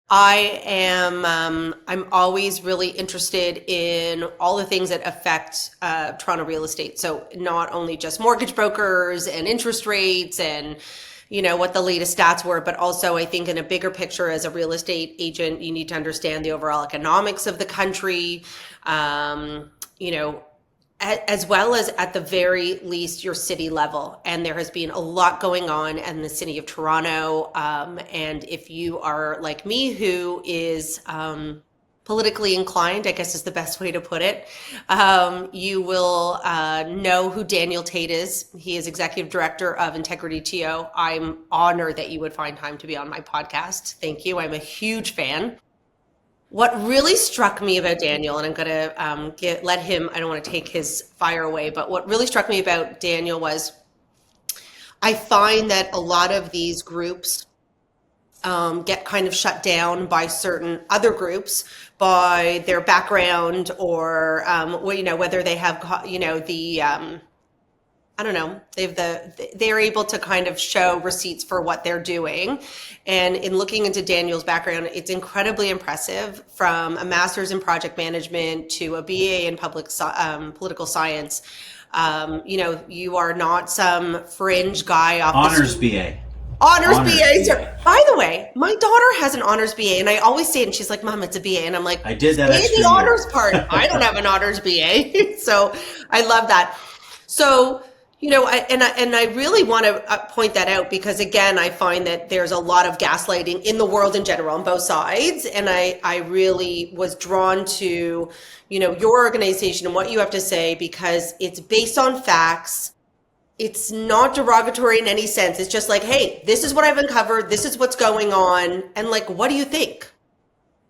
I'm always really interested in all the things that affect Toronto real estate. So not only just mortgage brokers and interest rates and, what the latest stats were, but also I think in a bigger picture as a real estate agent, you need to understand the overall economics of the country. You know, as well as at the very least your city level. And there has been a lot going on in the city of Toronto. And if you are like me, who is politically inclined, I guess is the best way to put it, you will know who Daniel Tate is. He is executive director of Integrity TO. I'm honored that you would find time to be on my podcast. Thank you. I'm a huge fan. What really struck me about Daniel, and I'm going to let him, I don't want to take his fire away, but what really struck me about Daniel was I find that a lot of these groups get kind of shut down by certain other groups by their background or, whether they have, I don't know, they're able to kind of show receipts for what they're doing. And in looking into Daniel's background, it's incredibly impressive, from a master's in project management to a BA in political science. You are not some fringe guy off Honors BA. Honors BA. BA. By the way, my daughter has an honors BA, and I always say it, and she's like, "Mom, it's a BA," and I'm like, I did that. The honors part. I don't have an honors BA, so I love that. So. I really want to point that out because, again, I find that there's a lot of gaslighting in the world in general on both sides. And I really was drawn to, your organization and what you have to say because it's based on facts. It's not derogatory in any sense. It's just like, hey, this is what I've uncovered. This is what's going on. And like, what do you think?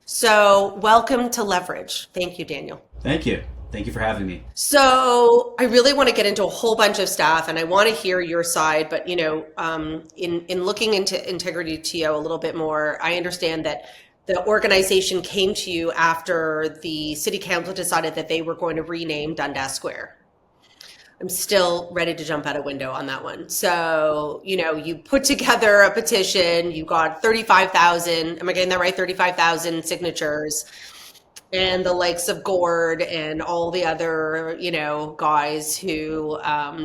So welcome to Leverage. Thank you, Daniel. Thank you. Thank you for having me. So I really want to get into a whole bunch of stuff and I want to hear your side, but in looking into Integrity TO a little bit more, I understand that the organization came to you after the city council decided that they were going to rename Dundas Square. I'm still ready to jump out a window on that one. So, you put together a petition, you got 35,000, am I getting that right? 35,000 signatures. And the likes of Gord and all the other, guys who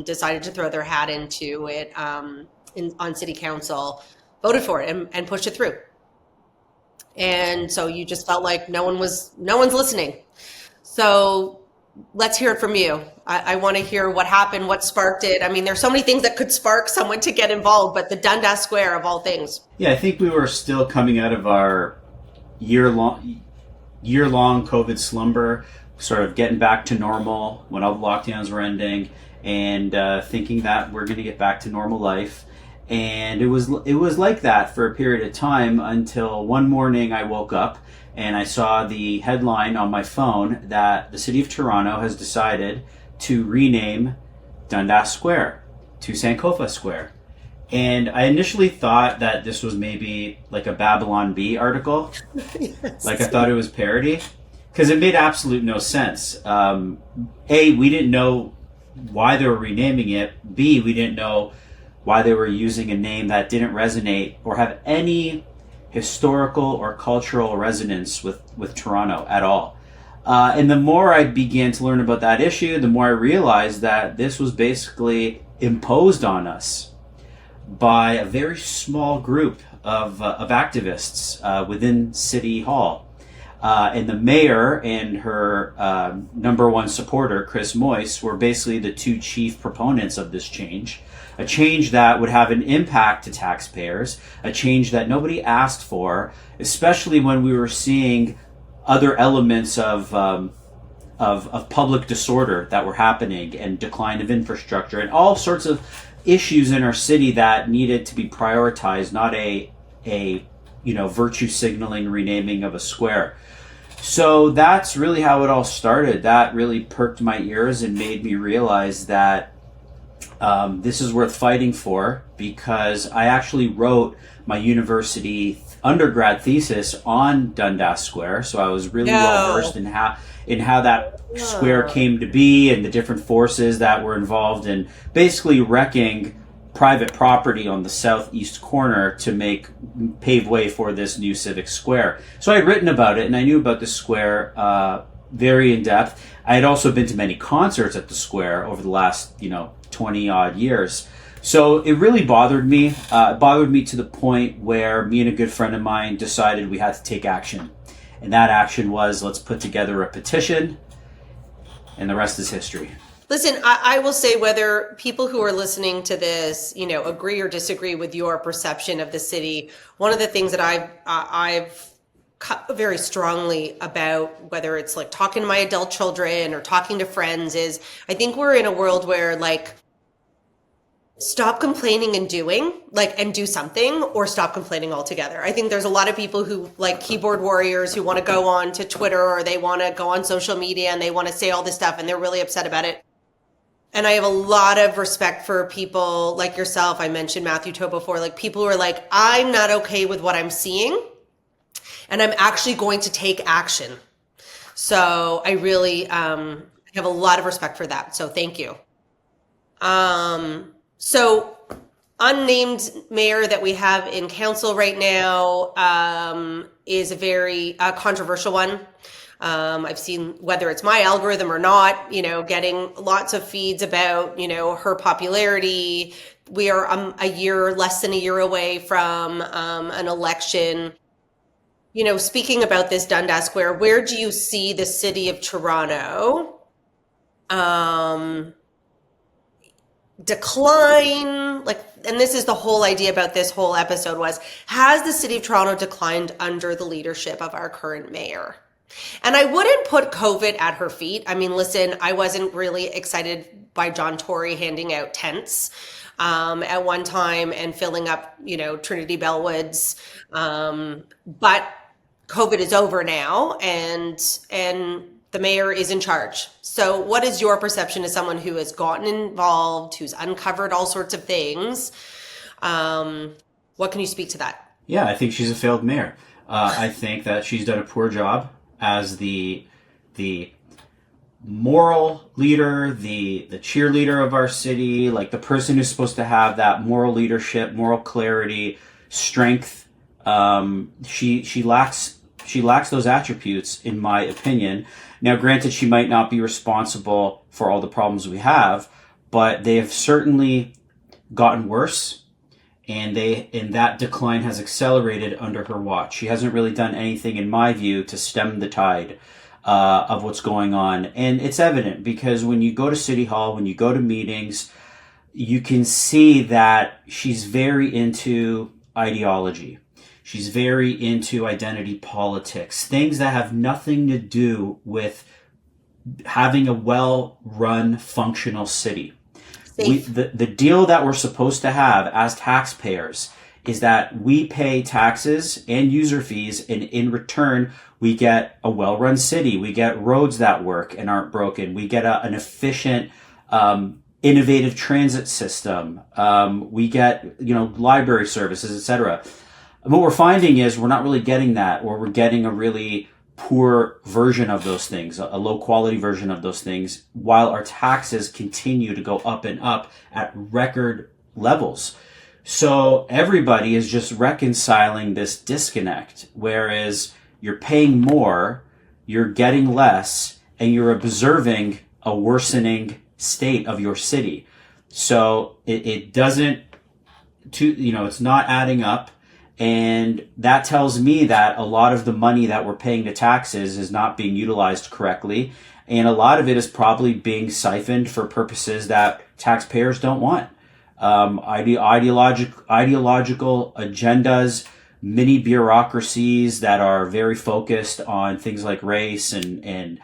decided to throw their hat into it on city council voted for it and pushed it through. And so you just felt like no one's listening. So let's hear it from you. I want to hear what happened, what sparked it. I mean, there's so many things that could spark someone to get involved, but the Dundas Square of all things. Yeah, I think we were still coming out of our year-long COVID slumber, sort of getting back to normal when all the lockdowns were ending, and thinking that we're going to get back to normal life. And it was like that for a period of time until one morning I woke up and I saw the headline on my phone that the city of Toronto has decided to rename Dundas Square to Sankofa Square. And I initially thought that this was maybe like a Babylon Bee article. Yes. Like I thought it was parody because it made absolute no sense. A, we didn't know why they were renaming it. B, we didn't know why they were using a name that didn't resonate or have any historical or cultural resonance with Toronto at all. And the more I began to learn about that issue, the more I realized that this was basically imposed on us by a very small group of activists within City Hall. And the mayor and her number one supporter, Chris Moyse, were basically the two chief proponents of this change. A change that would have an impact to taxpayers, a change that nobody asked for, especially when we were seeing other elements of public disorder that were happening and decline of infrastructure and all sorts of issues in our city that needed to be prioritized, not a virtue signaling renaming of a square. So that's really how it all started. That really perked my ears and made me realize that this is worth fighting for, because I actually wrote my university undergrad thesis on Dundas Square, so I was really well versed in how that square came to be and the different forces that were involved in basically wrecking private property on the southeast corner to pave way for this new civic square. So I had written about it, and I knew about the square very in depth. I had also been to many concerts at the square over the last 20 odd years. So it really bothered me. It bothered me to the point where me and a good friend of mine decided we had to take action. And that action was, let's put together a petition, and the rest is history. Listen, I will say, whether people who are listening to this, agree or disagree with your perception of the city, one of the things that I've very strongly about, whether it's like talking to my adult children or talking to friends, is I think we're in a world where, like, stop complaining and do something, or stop complaining altogether. I think there's a lot of people who, like keyboard warriors, who want to go on to Twitter, or they want to go on social media and they want to say all this stuff and they're really upset about it. And I have a lot of respect for people like yourself. I mentioned Matthew Toe before, like people who are like, I'm not okay with what I'm seeing, and I'm actually going to take action. So I really have a lot of respect for that. So thank you. So unnamed mayor that we have in council right now is a very controversial one. I've seen, whether it's my algorithm or not, getting lots of feeds about, her popularity. We are less than a year away from an election. Speaking about this Dundas Square, where do you see the city of Toronto decline? And this is the whole idea about this whole episode was, has the city of Toronto declined under the leadership of our current mayor? And I wouldn't put COVID at her feet. I mean, listen, I wasn't really excited by John Tory handing out tents at one time and filling up, Trinity Bellwoods. But COVID is over now, and the mayor is in charge. So what is your perception as someone who has gotten involved, who's uncovered all sorts of things? What can you speak to that? Yeah, I think she's a failed mayor. I think that she's done a poor job as the moral leader, the cheerleader of our city, like the person who's supposed to have that moral leadership, moral clarity, strength. She lacks those attributes, in my opinion. Now, granted, she might not be responsible for all the problems we have, but they have certainly gotten worse. And that decline has accelerated under her watch. She hasn't really done anything, in my view, to stem the tide of what's going on. And it's evident because when you go to City Hall, when you go to meetings, you can see that she's very into ideology. She's very into identity politics, things that have nothing to do with having a well-run, functional city. The deal that we're supposed to have as taxpayers is that we pay taxes and user fees, and in return, we get a well-run city. We get roads that work and aren't broken. We get an efficient, innovative transit system. We get, library services, etc. And what we're finding is we're not really getting that, or we're getting a really poor version of those things, a low quality version of those things, while our taxes continue to go up and up at record levels. So everybody is just reconciling this disconnect, whereas you're paying more, you're getting less, and you're observing a worsening state of your city. So it doesn't, it's not adding up. And that tells me that a lot of the money that we're paying to taxes is not being utilized correctly. And a lot of it is probably being siphoned for purposes that taxpayers don't want. Ideological agendas, mini bureaucracies that are very focused on things like race and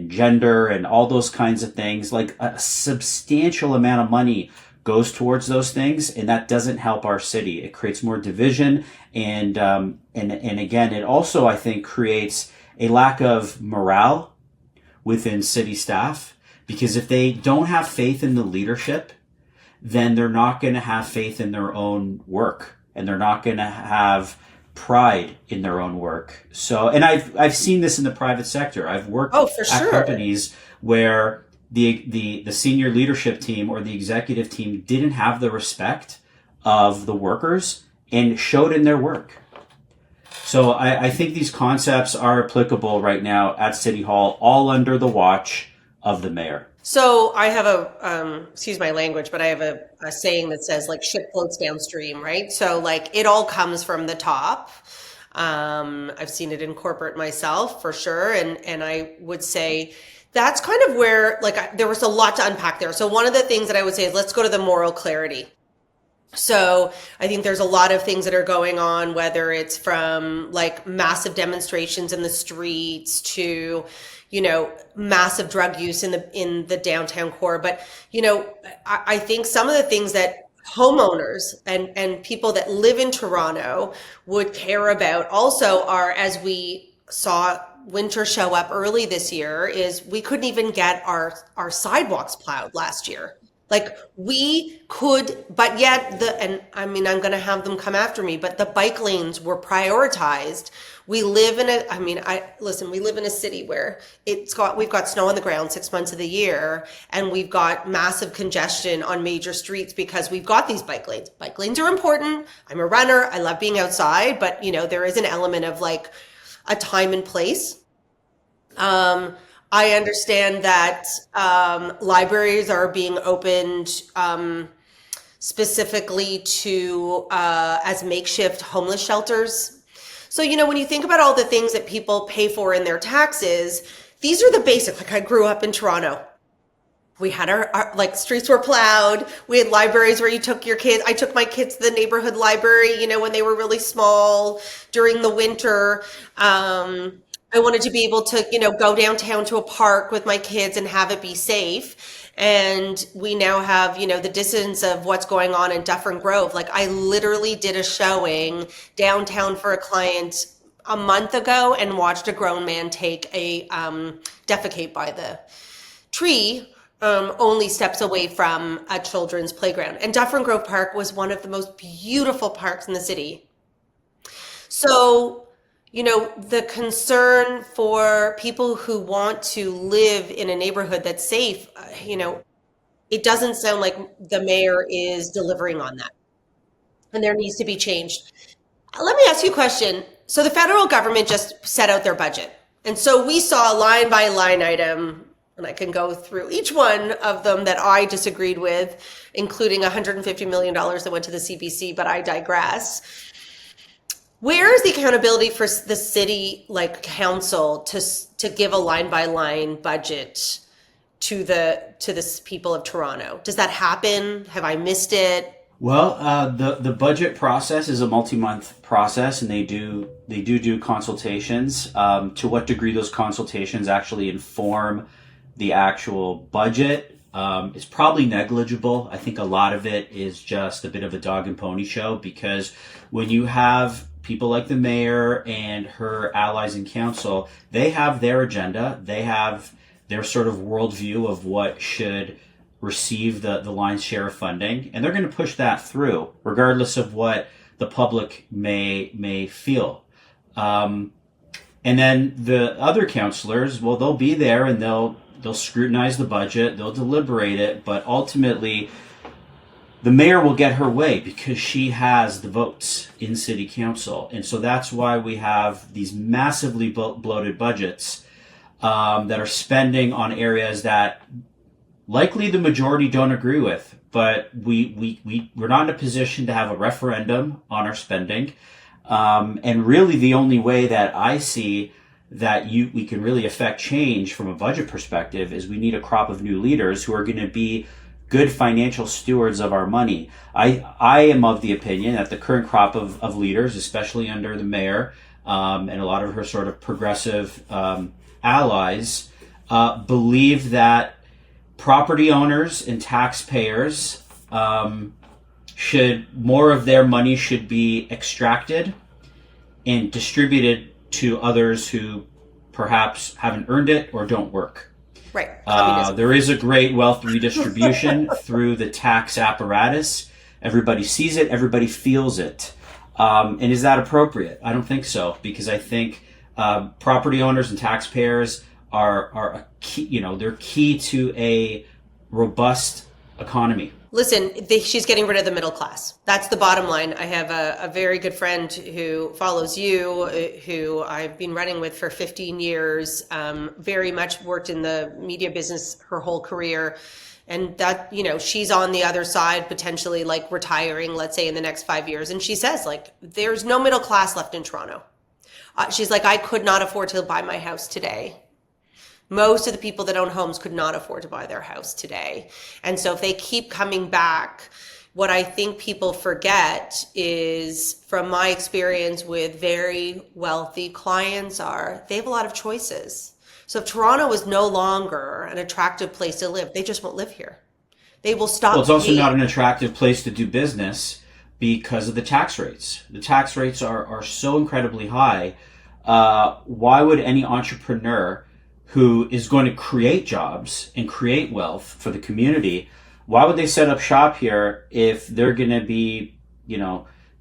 gender and all those kinds of things. Like a substantial amount of money goes towards those things, and that doesn't help our city. It creates more division, and again, it also, I think, creates a lack of morale within city staff, because if they don't have faith in the leadership, then they're not going to have faith in their own work, and they're not going to have pride in their own work. So, and I've seen this in the private sector. I've worked for at sure. companies where the senior leadership team or the executive team didn't have the respect of the workers and showed in their work. So I think these concepts are applicable right now at City Hall, all under the watch of the mayor. So I have excuse my language, but I have a saying that says like ship floats downstream, right? So like it all comes from the top. I've seen it in corporate myself for sure. And I would say that's kind of where there was a lot to unpack there. So one of the things that I would say is let's go to the moral clarity. So I think there's a lot of things that are going on, whether it's from like massive demonstrations in the streets to, massive drug use in the downtown core. But, I think some of the things that homeowners and people that live in Toronto would care about also are, as we saw winter show up early this year, is we couldn't even get our sidewalks plowed last year. Like we could, but yet I'm going to have them come after me, but the bike lanes were prioritized. We live in we live in a city where we've got snow on the ground 6 months of the year, and we've got massive congestion on major streets because we've got these bike lanes. Bike lanes are important. I'm a runner. I love being outside, but there is an element of like a time and place. I understand that libraries are being opened specifically to as makeshift homeless shelters. So, when you think about all the things that people pay for in their taxes, these are the basic. Like I grew up in Toronto. We had our streets were plowed. We had libraries where you took your kids. I took my kids to the neighborhood library, when they were really small during the winter. I wanted to be able to, go downtown to a park with my kids and have it be safe. And we now have, the distance of what's going on in Dufferin Grove. Like I literally did a showing downtown for a client a month ago and watched a grown man take a defecate by the tree, only steps away from a children's playground. And Dufferin Grove Park was one of the most beautiful parks in the city. So, the concern for people who want to live in a neighborhood that's safe, it doesn't sound like the mayor is delivering on that. And there needs to be change. Let me ask you a question. So the federal government just set out their budget. And so we saw line by line item, and I can go through each one of them that I disagreed with, including $150 million that went to the CBC, but I digress. Where is the accountability for the city council to give a line by line budget to the people of Toronto? Does that happen? Have I missed it? Well, the budget process is a multi-month process, and they do consultations. To what degree those consultations actually inform the actual budget is probably negligible. I think a lot of it is just a bit of a dog and pony show, because when you have people like the mayor and her allies in council, they have their agenda. They have their sort of worldview of what should receive the lion's share of funding, and they're going to push that through, regardless of what the public may feel. And then the other councillors, well, they'll be there and they'll scrutinize the budget, they'll deliberate it, but ultimately the mayor will get her way because she has the votes in city council. And so that's why we have these massively bloated budgets that are spending on areas that likely the majority don't agree with. But we're not in a position to have a referendum on our spending. And really the only way that I see that we can really affect change from a budget perspective is we need a crop of new leaders who are going to be good financial stewards of our money. I am of the opinion that the current crop of leaders, especially under the mayor and a lot of her sort of progressive allies, believe that property owners and taxpayers more of their money should be extracted and distributed to others who perhaps haven't earned it or don't work. Right. There is a great wealth redistribution through the tax apparatus. Everybody sees it. Everybody feels it. And is that appropriate? I don't think so, because I think property owners and taxpayers are a key, they're key to a robust economy. Listen, she's getting rid of the middle class. That's the bottom line. I have a very good friend who follows you, who I've been running with for 15 years, very much worked in the media business her whole career. And that, she's on the other side, potentially like retiring, let's say in the next 5 years. And she says, like, there's no middle class left in Toronto. She's like, I could not afford to buy my house today. Most of the people that own homes could not afford to buy their house today. And so if they keep coming back, what I think people forget is, from my experience with very wealthy clients, they have a lot of choices. So if Toronto is no longer an attractive place to live, they just won't live here. They will stop. Well, it's also not an attractive place to do business because of the tax rates. The tax rates are so incredibly high. Why would any entrepreneur who is going to create jobs and create wealth for the community, why would they set up shop here if they're going to be,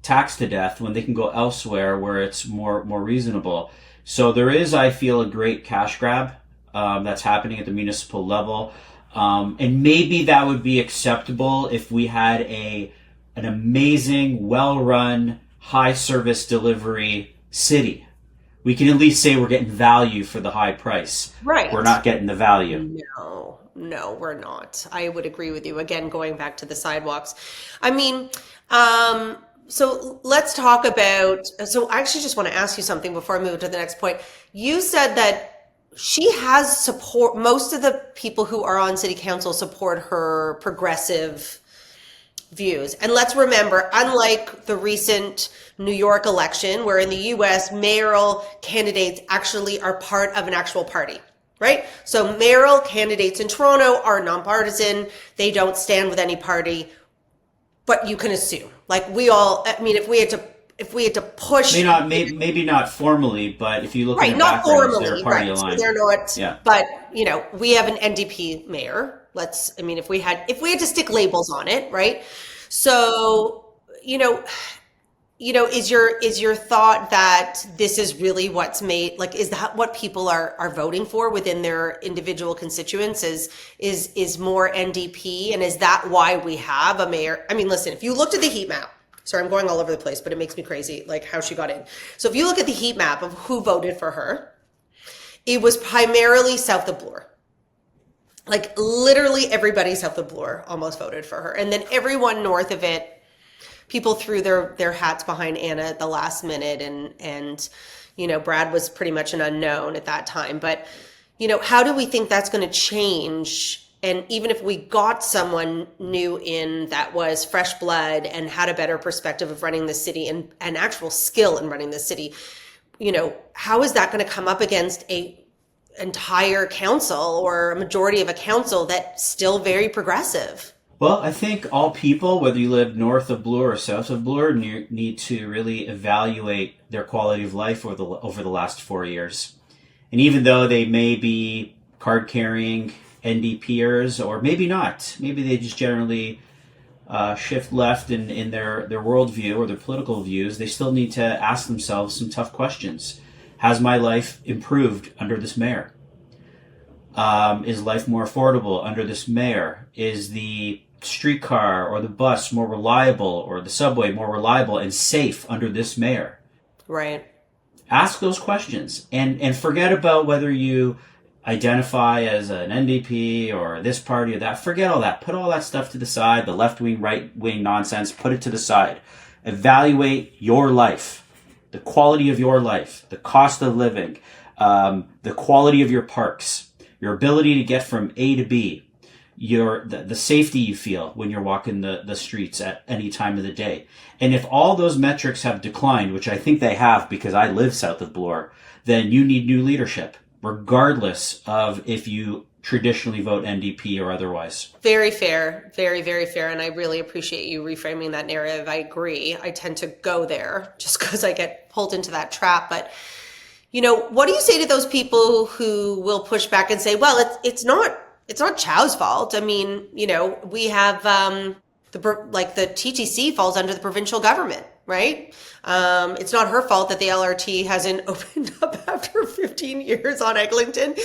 taxed to death when they can go elsewhere where it's more reasonable? So there is, I feel, a great cash grab that's happening at the municipal level. And maybe that would be acceptable if we had an amazing, well-run, high-service delivery city. We can at least say we're getting value for the high price. Right. We're not getting the value. No, we're not. I would agree with you. Again, going back to the sidewalks. I mean, so let's talk about, so I actually just want to ask you something before I move to the next point. You said that she has support, most of the people who are on city council support her progressive views. And let's remember, unlike the recent New York election, where in the US, mayoral candidates actually are part of an actual party, right? So mayoral candidates in Toronto are nonpartisan. They don't stand with any party, but you can assume, like if we had to push, maybe not formally, but if you look at their not backgrounds, formally, they're party right? aligned. So they're not, Yeah. But we have an NDP mayor. If we had to stick labels on it, right? So, is your thought that this is really what's made, like, is that what people are voting for within their individual constituents is more NDP? And is that why we have a mayor? I mean, listen, if you looked at the heat map, sorry, I'm going all over the place, but it makes me crazy, like how she got in. So if you look at the heat map of who voted for her, it was primarily south of Bloor. Like literally everybody south of Bloor almost voted for her. And then everyone north of it, people threw their hats behind Anna at the last minute. And Brad was pretty much an unknown at that time. But, how do we think that's going to change? And even if we got someone new in that was fresh blood and had a better perspective of running the city and actual skill in running the city, how is that going to come up against a entire council or a majority of a council that's still very progressive? Well, I think all people, whether you live north of Bloor or south of Bloor, need to really evaluate their quality of life over the last 4 years. And even though they may be card-carrying NDPers, or maybe not, maybe they just generally shift left in their worldview or their political views, they still need to ask themselves some tough questions. Has my life improved under this mayor? Is life more affordable under this mayor? Is the streetcar or the bus more reliable, or the subway more reliable and safe under this mayor? Right. Ask those questions and forget about whether you identify as an NDP or this party or that. Forget all that. Put all that stuff to the side, the left-wing, right-wing nonsense, put it to the side. Evaluate your life. The quality of your life, the cost of living, the quality of your parks, your ability to get from A to B, the safety you feel when you're walking the streets at any time of the day. And if all those metrics have declined, which I think they have because I live south of Bloor, then you need new leadership, regardless of if you traditionally vote NDP or otherwise. Very fair. Very, very fair. And I really appreciate you reframing that narrative. I agree. I tend to go there just because I get pulled into that trap. But, what do you say to those people who will push back and say, well, it's not Chow's fault. I mean, we have the TTC falls under the provincial government. right? It's not her fault that the LRT hasn't opened up after 15 years on Eglinton,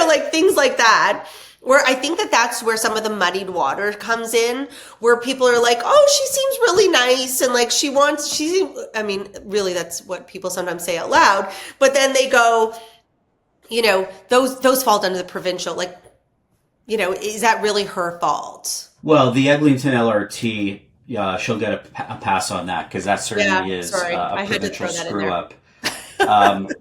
like things like that. Where I think that that's where some of the muddied water comes in, where people are like, oh, she seems really nice. And like, I mean, really, that's what people sometimes say out loud. But then they go, those fall under the provincial. Like, is that really her fault? Well, the Eglinton LRT, she'll get a pass on that because that certainly is a provincial screw up.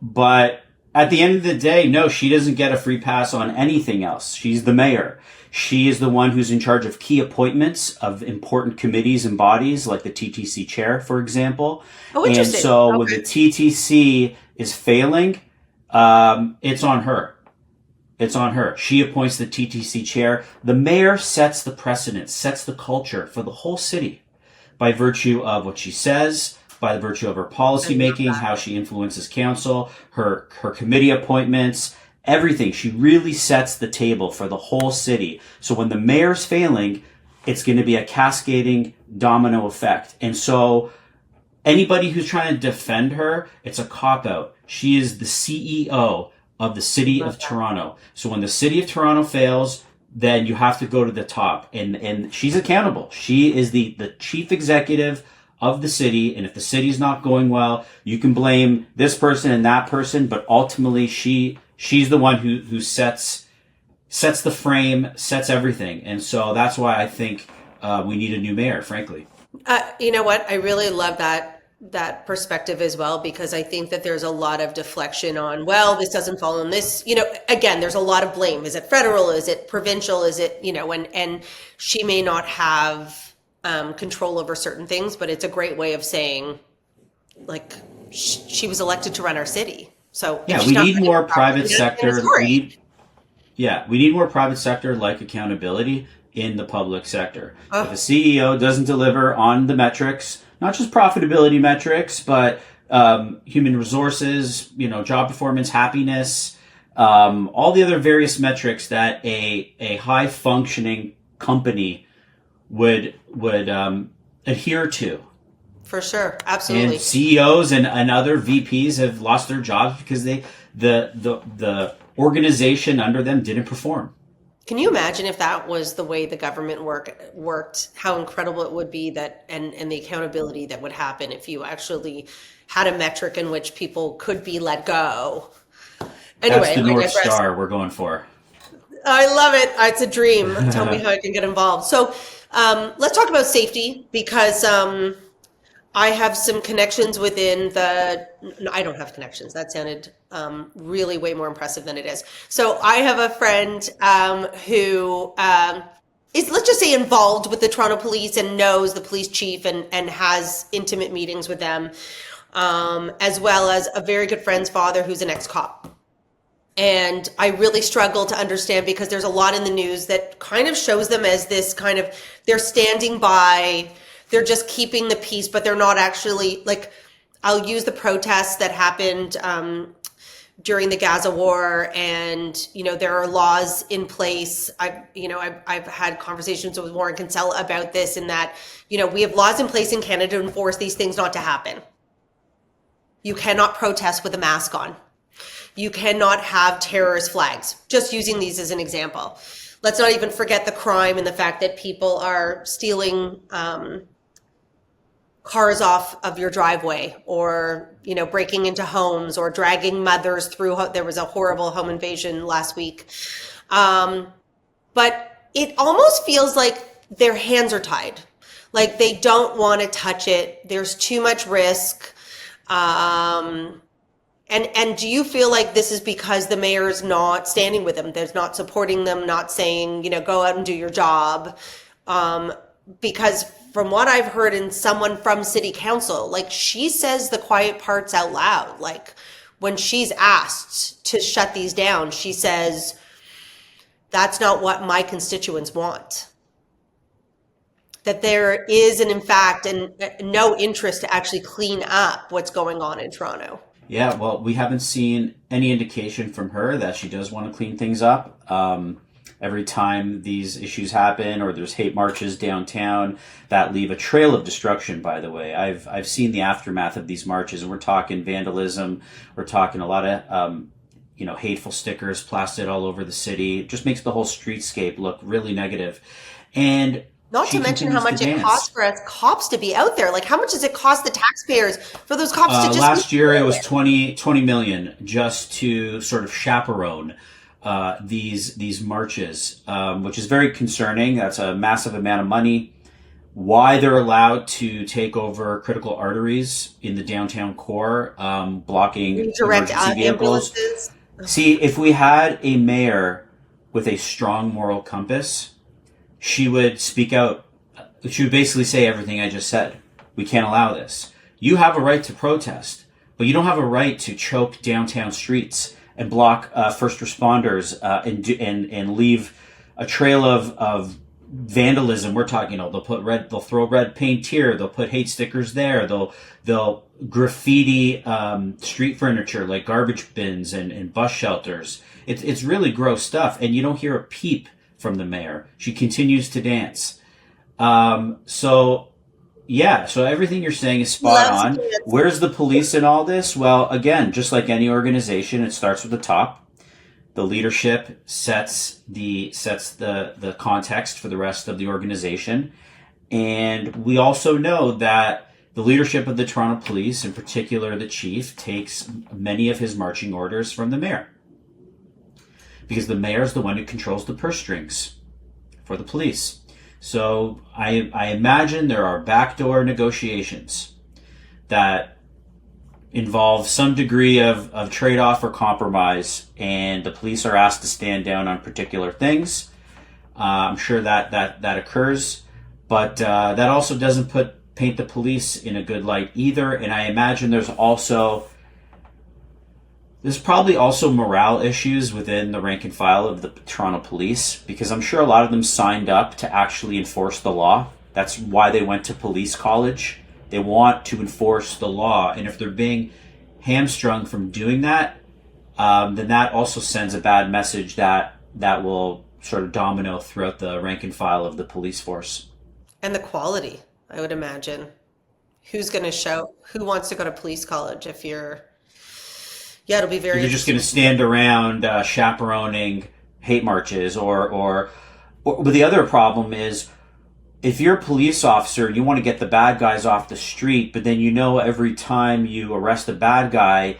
But at the end of the day, no, she doesn't get a free pass on anything else. She's the mayor. She is the one who's in charge of key appointments of important committees and bodies, like the TTC chair, for example. Oh, interesting. And so when the TTC is failing, it's on her. It's on her. She appoints the TTC chair. The mayor sets the precedent, sets the culture for the whole city by virtue of what she says, by the virtue of her policy making, how she influences council, her committee appointments, everything. She really sets the table for the whole city. So when the mayor's failing, it's going to be a cascading domino effect. And so anybody who's trying to defend her, it's a cop-out. She is the CEO of the city of Toronto. So when the city of Toronto fails, then you have to go to the top. And she's accountable. She is the chief executive of the city. And if the city's not going well, you can blame this person and that person. But ultimately, she's the one who sets the frame, sets everything. And so that's why I think we need a new mayor, frankly. You know what? I really love that perspective as well, because I think that there's a lot of deflection on, well, this doesn't fall in this, again, there's a lot of blame. Is it federal? Is it provincial? Is it, and she may not have control over certain things, but it's a great way of saying, like, she was elected to run our city. So yeah, we need more private sector. We need more private sector like accountability in the public sector. If a CEO doesn't deliver on the metrics, not just profitability metrics, but human resources, job performance, happiness, all the other various metrics that a high functioning company would adhere to. For sure, absolutely. And CEOs and other VPs have lost their jobs because the organization under them didn't perform. Can you imagine if that was the way the government worked, how incredible it would be that, and the accountability that would happen if you actually had a metric in which people could be let go? Anyway, that's the North Star we're going for. I love it. It's a dream. Tell me how I can get involved. So let's talk about safety, because I have some connections within I don't have connections. That sounded really way more impressive than it is. So I have a friend who is, let's just say, involved with the Toronto Police and knows the police chief and has intimate meetings with them, as well as a very good friend's father who's an ex-cop. And I really struggle to understand, because there's a lot in the news that kind of shows them as this kind of, they're standing by, they're just keeping the peace, but they're not actually, like, I'll use the protests that happened during the Gaza war, and there are laws in place. I've had conversations with Warren Kinsella about this, and that we have laws in place in Canada to enforce these things not to happen. You cannot protest with a mask on. You cannot have terrorist flags. Just using these as an example. Let's not even forget the crime and the fact that people are stealing cars off of your driveway, or breaking into homes, or dragging mothers through. There was a horrible home invasion last week, but it almost feels like their hands are tied, like they don't want to touch it. There's too much risk. And do you feel like this is because the mayor is not standing with them? There's not supporting them, not saying, go out and do your job. Because from what I've heard in someone from city council, like, she says the quiet parts out loud. Like, when she's asked to shut these down, she says, that's not what my constituents want. That there is, in fact, no interest to actually clean up what's going on in Toronto. Yeah, well, we haven't seen any indication from her that she does want to clean things up. every time these issues happen or there's hate marches downtown that leave a trail of destruction. By the way, I've seen the aftermath of these marches, and we're talking vandalism, we're talking a lot of hateful stickers plastered all over the city. It just makes the whole streetscape look really negative. And not she to mention how continues to much it dance. costs for us cops to be out there. Like, how much does it cost the taxpayers for those cops to just last year it was 20 million just to sort of chaperone these marches, which is very concerning. That's a massive amount of money. Why they're allowed to take over critical arteries in the downtown core, blocking direct emergency vehicles. ambulances? See, if we had a mayor with a strong moral compass, she would speak out. She would basically say everything I just said. We can't allow this. You have a right to protest, but you don't have a right to choke downtown streets and block first responders and leave a trail of vandalism. We're talking, they'll throw red paint here, they'll put hate stickers there, they'll graffiti street furniture like garbage bins and bus shelters. It's really gross stuff, and you don't hear a peep from the mayor. She continues to dance. So everything you're saying is spot on. Where's the police in all this? Well, again, just like any organization, it starts with the top. The leadership sets the context for the rest of the organization. And we also know that the leadership of the Toronto Police, in particular the chief, takes many of his marching orders from the mayor. Because the mayor is the one who controls the purse strings for the police. So I imagine there are backdoor negotiations that involve some degree of trade-off or compromise, and the police are asked to stand down on particular things. I'm sure that occurs, but that also doesn't paint the police in a good light either. And I imagine there's probably also morale issues within the rank and file of the Toronto Police, because I'm sure a lot of them signed up to actually enforce the law. That's why they went to police college. They want to enforce the law. And if they're being hamstrung from doing that, then that also sends a bad message that will sort of domino throughout the rank and file of the police force. And the quality, I would imagine. Who wants to go to police college if it'll be very... You're just going to stand around chaperoning hate marches but the other problem is, if you're a police officer and you want to get the bad guys off the street, but then every time you arrest a bad guy,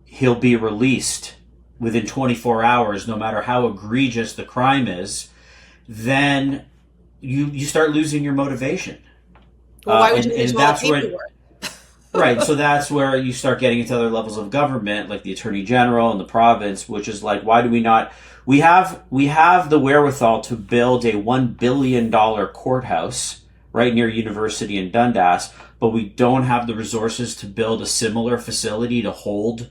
he'll be released within 24 hours, no matter how egregious the crime is, then you start losing your motivation. Well, why would you do all the paperwork? Right, so that's where you start getting into other levels of government, like the Attorney General and the province, which is like, why do we not... We have the wherewithal to build a $1 billion courthouse right near University in Dundas, but we don't have the resources to build a similar facility to hold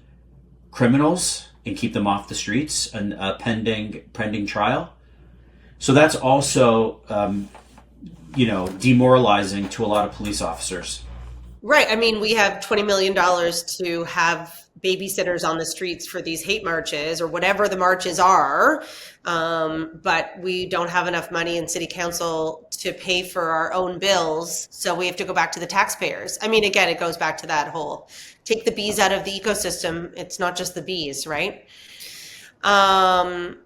criminals and keep them off the streets and pending trial. So that's also demoralizing to a lot of police officers. Right. I mean, we have $20 million to have babysitters on the streets for these hate marches or whatever the marches are. But we don't have enough money in city council to pay for our own bills. So we have to go back to the taxpayers. I mean, again, it goes back to that whole take the bees out of the ecosystem. It's not just the bees, right? Back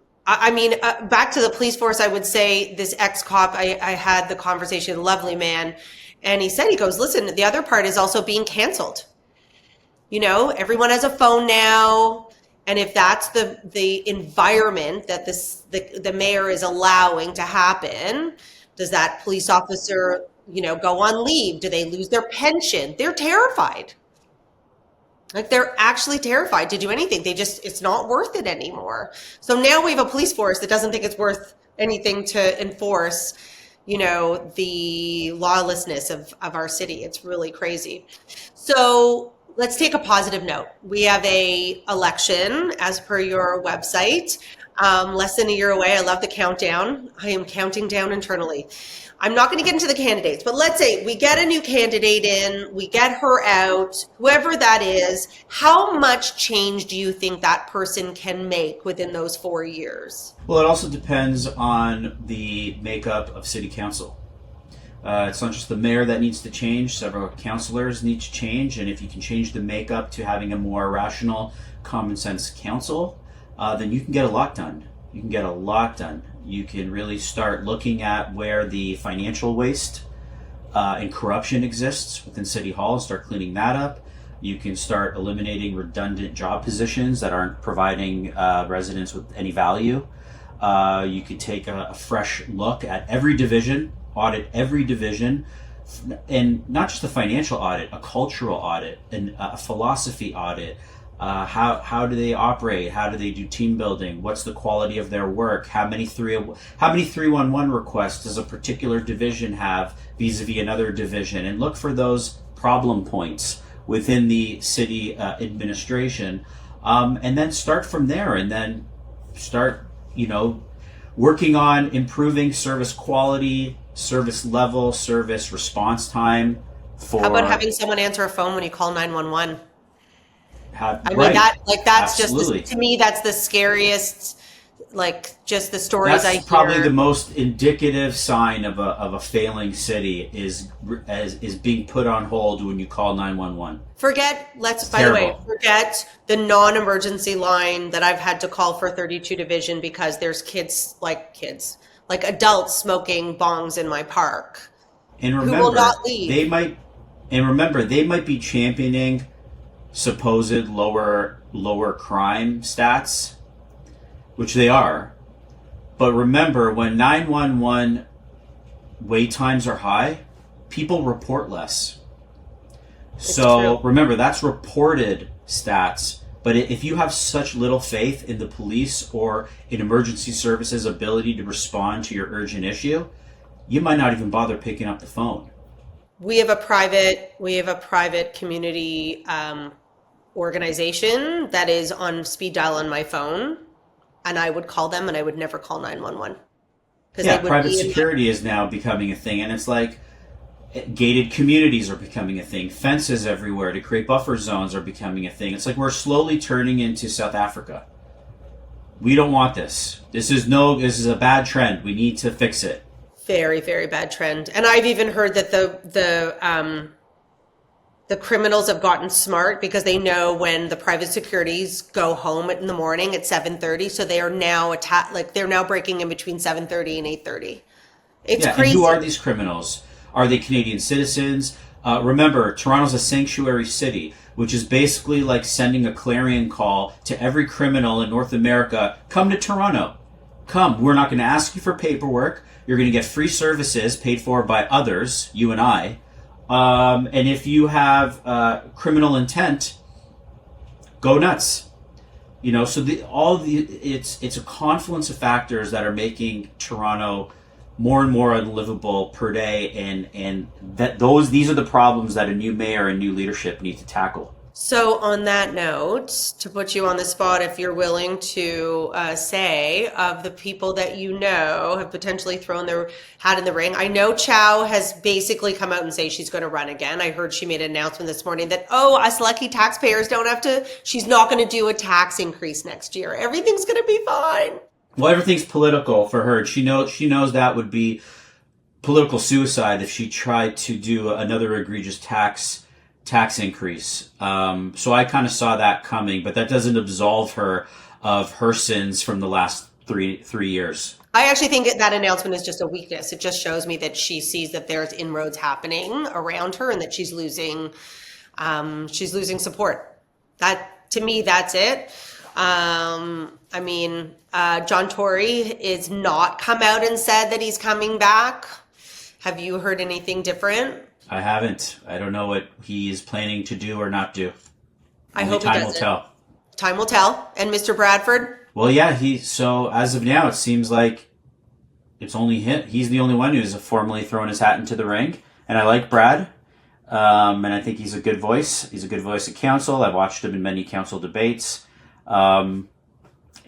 to the police force, I would say this ex-cop, I had the conversation, lovely man. And he goes, listen, the other part is also being canceled. Everyone has a phone now. And if that's the environment that the mayor is allowing to happen, does that police officer, go on leave? Do they lose their pension? They're terrified. Like, they're actually terrified to do anything. It's not worth it anymore. So now we have a police force that doesn't think it's worth anything to enforce the lawlessness of our city. It's really crazy. So let's take a positive note. We have a election as per your website. Less than a year away. I love the countdown. I am counting down internally. I'm not going to get into the candidates, but let's say we get a new candidate in, we get her out, whoever that is. How much change do you think that person can make within those 4 years? Well, it also depends on the makeup of city council. It's not just the mayor that needs to change, several councilors need to change, and if you can change the makeup to having a more rational, common sense council, then you can get a lot done. You can get a lot done. You can really start looking at where the financial waste and corruption exists within City Hall and start cleaning that up. You can start eliminating redundant job positions that aren't providing residents with any value. You could take a fresh look at every division, audit every division, and not just a financial audit, a cultural audit, and a philosophy audit. How do they operate? How do they do team building? What's the quality of their work? How many 311 requests does a particular division have vis-a-vis another division? And look for those problem points within the city administration, and then start from there. And then start, working on improving service quality, service level, service response time. How about having someone answer a phone when you call 911? Right. Mean, that's Absolutely. just, to me, that's the scariest, just the stories I hear. That's probably the most indicative sign of a failing city is being put on hold when you call 911. Forget the non-emergency line that I've had to call for 32 Division because there's kids, adults smoking bongs in my park. And remember, who will not leave. They might be championing supposed lower crime stats, which they are. But remember, when 911 wait times are high, people report less. So remember, that's reported stats. But if you have such little faith in the police or in emergency services' ability to respond to your urgent issue, you might not even bother picking up the phone. We have a private community organization that is on speed dial on my phone, and I would call them and I would never call 911. Yeah, private security is now becoming a thing, and it's like gated communities are becoming a thing. Fences everywhere to create buffer zones are becoming a thing. It's like we're slowly turning into South Africa. We don't want this. This is a bad trend. We need to fix it. Very, very bad trend. And I've even heard that the criminals have gotten smart because they know when the private securities go home in the morning at 7:30, so they are now they're now breaking in between 7:30 and 8:30. It's crazy. And who are these criminals? Are they Canadian citizens? Remember, Toronto's a sanctuary city, which is basically like sending a clarion call to every criminal in North America. Come to Toronto. Come. We're not going to ask you for paperwork. You're going to get free services paid for by others, you and I. And if you have criminal intent, go nuts. So it's a confluence of factors that are making Toronto more and more unlivable per day, and these are the problems that a new mayor and new leadership need to tackle. So on that note, to put you on the spot, if you're willing to say of the people that have potentially thrown their hat in the ring, I know Chow has basically come out and say she's going to run again. I heard she made an announcement this morning that, us lucky taxpayers she's not going to do a tax increase next year. Everything's going to be fine. Well, everything's political for her. She knows that would be political suicide if she tried to do another egregious tax increase. So I kind of saw that coming, but that doesn't absolve her of her sins from the last three years. I actually think that announcement is just a weakness. It just shows me that she sees that there's inroads happening around her and that she's losing support. That, to me, that's it. John Tory is not come out and said that he's coming back. Have you heard anything different? I haven't. I don't know what he is planning to do or not do. I hope time will tell. Time will tell. And Mr. Bradford? Well, yeah, so as of now, it seems like it's only him. He's the only one who's formally thrown his hat into the ring. And I like Brad. And I think he's a good voice. He's a good voice at council. I've watched him in many council debates.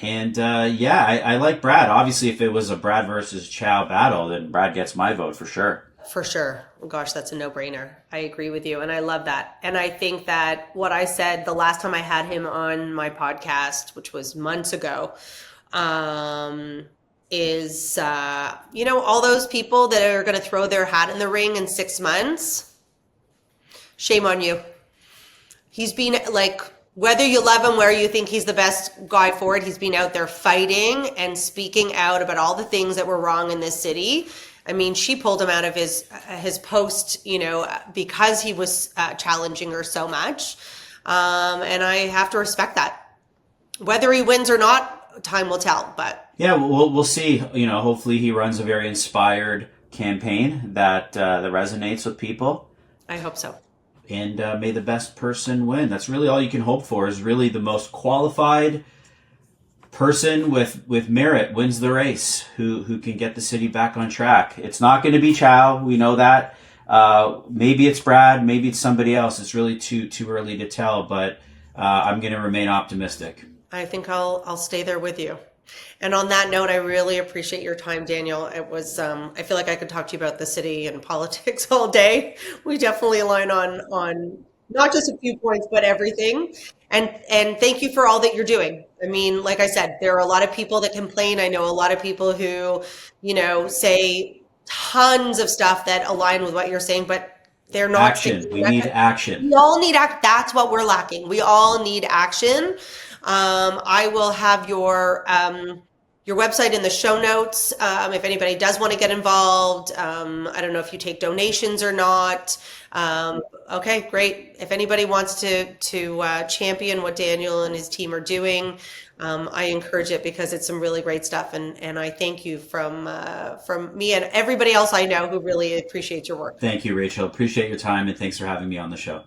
And yeah, I like Brad. Obviously, if it was a Brad versus Chow battle, then Brad gets my vote for sure. For sure. Gosh, that's a no-brainer. I agree with you. And I love that. And I think that what I said the last time I had him on my podcast, which was months ago, is, all those people that are going to throw their hat in the ring in 6 months, shame on you. He's been like, whether you love him, where you think he's the best guy for it, he's been out there fighting and speaking out about all the things that were wrong in this city. I mean, she pulled him out of his post, because he was challenging her so much. And I have to respect that. Whether he wins or not, time will tell. But yeah, we'll see. Hopefully he runs a very inspired campaign that resonates with people. I hope so. And may the best person win. That's really all you can hope for, is really the most qualified person with merit wins the race, who can get the city back on track. It's not going to be Chow. We know that. Maybe it's Brad. Maybe it's somebody else. It's really too early to tell, but I'm going to remain optimistic. I think I'll stay there with you. And on that note, I really appreciate your time, Daniel. It was, I feel like I could talk to you about the city and politics all day. We definitely align on not just a few points, but everything. And thank you for all that you're doing. I mean, like I said, there are a lot of people that complain. I know a lot of people who, say tons of stuff that align with what you're saying, but they're not. Action. We need action. We all need act. That's what we're lacking. We all need action. I will have your website in the show notes. If anybody does want to get involved, I don't know if you take donations or not. Okay, great. If anybody wants to champion what Daniel and his team are doing, I encourage it, because it's some really great stuff. And I thank you from me and everybody else I know who really appreciates your work. Thank you, Rachel. Appreciate your time, and thanks for having me on the show.